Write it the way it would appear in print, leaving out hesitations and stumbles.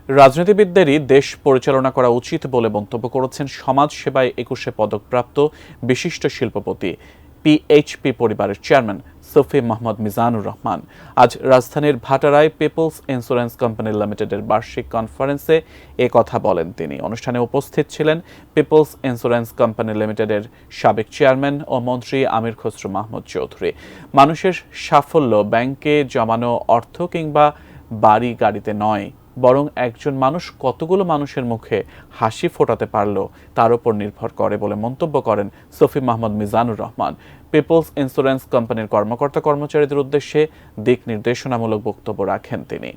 রাজনীতিবিদদেরই দেশ পরিচালনা করা উচিত বলে মন্তব্য করেছেন সমাজ সেবায় ২১ পদকপ্রাপ্ত বিশিষ্ট শিল্পপতি পিএইচপি পরিবারের চেয়ারম্যান সফি মোহাম্মদ মিজানুর রহমান। আজ রাজধানীর ভাটারায় পিপলস ইন্স্যুরেন্স কোম্পানি লিমিটেডের বার্ষিক কনফারেন্সে এ কথা বলেন তিনি। অনুষ্ঠানে উপস্থিত ছিলেন পিপলস ইন্স্যুরেন্স কোম্পানি লিমিটেডের সাবেক চেয়ারম্যান ও মন্ত্রী আমির খসরু মাহমুদ চৌধুরী। মানুষের সাফল্য ব্যাংকে জমানো অর্থ কিংবা বাড়ি গাড়িতে নয়, বরং একজন মানুষ কতগুলো মানুষের মুখে হাসি ফোটাতে পারল তার উপর নির্ভর করে বলে মন্তব্য করেন সফি মোহাম্মদ মিজানুর রহমান। পিপলস ইন্স্যুরেন্স কোম্পানির কর্মকর্তা কর্মচারীদের উদ্দেশ্যে দিক নির্দেশনামূলক বক্তব্য রাখেন তিনি।